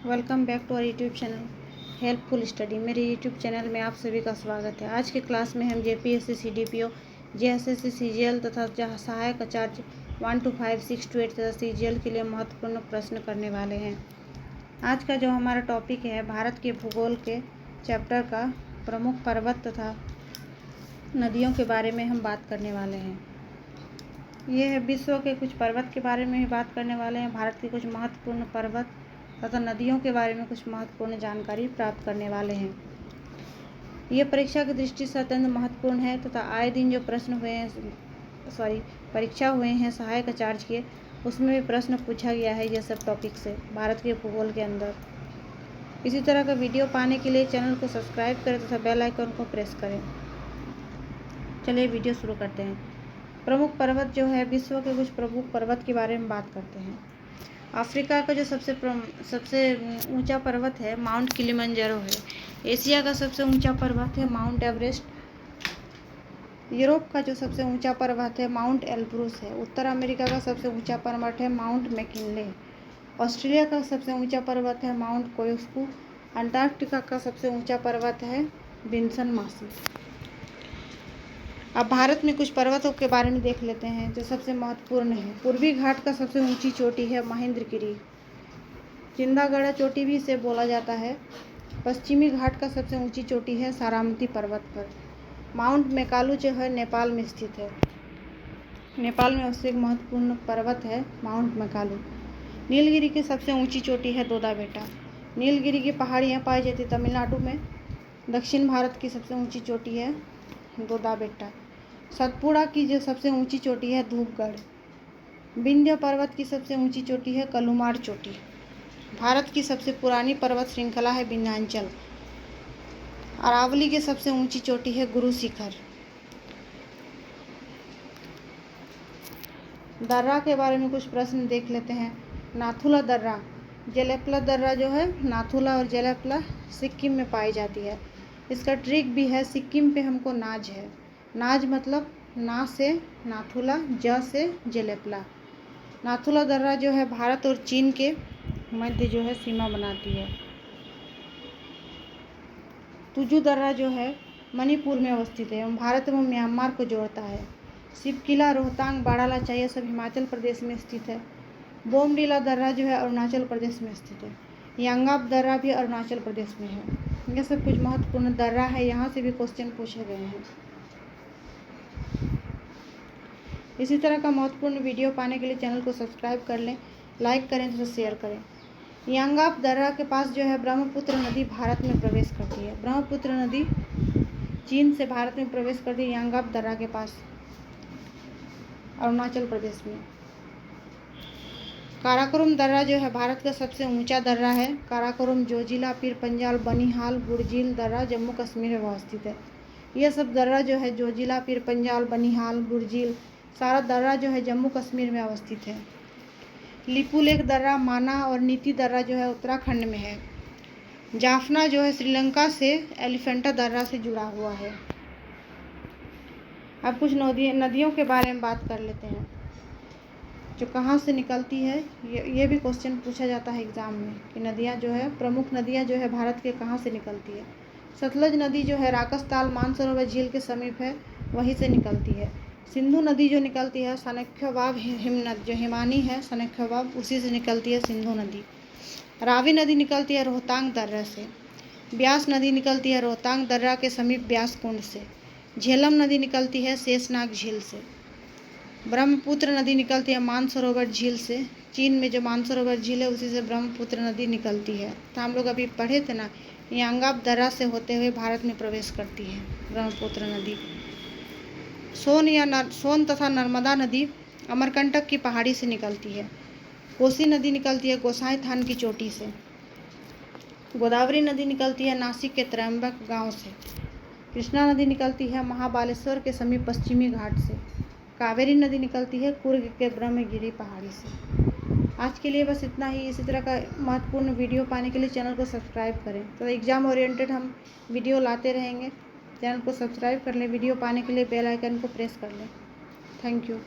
Welcome back to our YouTube channel helpful study. मेरे YouTube channel में आप सभी का स्वागत है। आज के क्लास में हम जेपीएससी, सीडीपीओ, जेएसएससी, सीजीएल तथा सहायक आचार्य 1 to 5, 6 to 8 तथा सीजीएल के लिए महत्वपूर्ण प्रश्न करने वाले हैं। आज का जो हमारा टॉपिक है, भारत के भूगोल के चैप्टर का प्रमुख पर्वत तथा नदियों के बारे में हम बात करने वाले हैं। ये है विश्व के कुछ पर्वत के बारे में ही बात करने वाले हैं। भारत के कुछ महत्वपूर्ण पर्वत तथा नदियों के बारे में कुछ महत्वपूर्ण जानकारी प्राप्त करने वाले हैं। ये परीक्षा की दृष्टि से अत्यंत महत्वपूर्ण है तथा आए दिन जो प्रश्न हुए हैं परीक्षा हुए हैं सहायक आचार्य के, उसमें भी प्रश्न पूछा गया है ये सब टॉपिक से भारत के भूगोल के अंदर। इसी तरह का वीडियो पाने के लिए चैनल को सब्सक्राइब करें तथा बेल आइकन को प्रेस करें। चलिए वीडियो शुरू करते हैं। प्रमुख पर्वत जो है, विश्व के कुछ प्रमुख पर्वत के बारे में बात करते हैं। अफ्रीका का जो सबसे ऊंचा पर्वत है माउंट किलिमंजारो है। एशिया का सबसे ऊंचा पर्वत है माउंट एवरेस्ट। यूरोप का जो सबसे ऊंचा पर्वत है माउंट एल्ब्रूस है। उत्तर अमेरिका का सबसे ऊंचा पर्वत है माउंट मैकिनले। ऑस्ट्रेलिया का सबसे ऊंचा पर्वत है माउंट कोयस्कू। अंटार्कटिका का सबसे ऊंचा पर्वत है विन्सन मासी। अब भारत में कुछ पर्वतों के बारे में देख लेते हैं जो सबसे महत्वपूर्ण है। पूर्वी घाट का सबसे ऊंची चोटी है महेंद्रगिरी। चिंदागढ़ चोटी भी इसे बोला जाता है। पश्चिमी घाट का सबसे ऊंची चोटी है सारामती पर्वत पर। माउंट मेकालू जो है नेपाल में स्थित है। नेपाल में उससे एक महत्वपूर्ण पर्वत है माउंट मेकालू। नीलगिरी की सबसे ऊंची चोटी है दोदा बेटा। नीलगिरी की पहाड़ियाँ पाई जाती तमिलनाडु में। दक्षिण भारत की सबसे ऊंची चोटी है दोदा बेटा। सतपुड़ा की जो सबसे ऊंची चोटी है धूपगढ़। विंध्य पर्वत की सबसे ऊंची चोटी है कलुमार चोटी। भारत की सबसे पुरानी पर्वत श्रृंखला है विंध्याचल। अरावली की सबसे ऊंची चोटी है गुरु शिखर। दर्रा के बारे में कुछ प्रश्न देख लेते हैं। नाथुला दर्रा, जेलेपला दर्रा जो है, नाथुला और जेलेपला सिक्किम में पाई जाती है। इसका ट्रिक भी है, सिक्किम पे हमको नाज है। नाज मतलब ना से नाथुला, ज से जेलेपला। नाथुला दर्रा जो है भारत और चीन के मध्य जो है सीमा बनाती है। तुजू दर्रा जो है मणिपुर में अवस्थित है एवं भारत एवं म्यांमार को जोड़ता है। शिवकिला, रोहतांग, बाड़ालाचा ये सब हिमाचल प्रदेश में स्थित है। बोमडीला दर्रा जो है अरुणाचल प्रदेश में स्थित है। यांगाब दर्रा भी अरुणाचल प्रदेश में है। ये सब कुछ महत्वपूर्ण दर्रा है, यहाँ से भी क्वेश्चन पूछे गए हैं। इसी तरह का महत्वपूर्ण वीडियो पाने के लिए चैनल को सब्सक्राइब कर लें, लाइक करें तथा शेयर करें। यांगाब दर्रा के पास जो है ब्रह्मपुत्र नदी भारत में प्रवेश करती है। ब्रह्मपुत्र नदी चीन से भारत में प्रवेश करती है यांगाब दर्रा के पास, अरुणाचल प्रदेश में। काराकोरम दर्रा जो है भारत का सबसे ऊंचा दर्रा है। काराकोरम, जोजिला, पीर पंजाल, बनिहाल, बुरजील दर्रा जम्मू कश्मीर में अवस्थित है। यह सब दर्रा जो है जोजिला, पीर पंजाल, बनिहाल, बुरजील सारा दर्रा जो है जम्मू कश्मीर में अवस्थित है। लिपुलेख दर्रा, माना और नीति दर्रा जो है उत्तराखंड में है। जाफना जो है श्रीलंका से एलिफेंटा दर्रा से जुड़ा हुआ है। अब कुछ नदियों के बारे में बात कर लेते हैं जो कहाँ से निकलती है। ये भी क्वेश्चन पूछा जाता है एग्जाम में कि नदियाँ जो है, प्रमुख नदियाँ जो है भारत के कहाँ से निकलती है। सतलज नदी जो है राकसताल मानसरोवर झील के समीप है, वहीं से निकलती है। सिंधु नदी जो निकलती है सनख्यवाब हिमनद जो हिमानी है, सनख्यवाब उसी से निकलती है सिंधु नदी। रावी नदी निकलती है रोहतांग दर्रा से। ब्यास नदी निकलती है रोहतांग दर्रा के समीप ब्यास कुंड से। झेलम नदी निकलती है शेषनाग झील से। ब्रह्मपुत्र नदी निकलती है मानसरोवर झील से। चीन में जो मानसरोवर झील है उसी से ब्रह्मपुत्र नदी निकलती है। तो हम लोग अभी पढ़े थे ना, यांगाब दर्रा से होते हुए भारत में प्रवेश करती है ब्रह्मपुत्र नदी। सोन तथा नर्मदा नदी अमरकंटक की पहाड़ी से निकलती है। कोसी नदी निकलती है गोसाई थान की चोटी से। गोदावरी नदी निकलती है नासिक के त्रयंबक गांव से। कृष्णा नदी निकलती है महाबालेश्वर के समीप पश्चिमी घाट से। कावेरी नदी निकलती है कुर्ग के ब्रह्मगिरी पहाड़ी से। आज के लिए बस इतना ही। इसी तरह का महत्वपूर्ण वीडियो पाने के लिए चैनल को सब्सक्राइब करें। तो एग्ज़ाम ओरिएंटेड हम वीडियो लाते रहेंगे। चैनल को सब्सक्राइब कर लें। वीडियो पाने के लिए बेल आइकन को प्रेस कर लें। Thank you.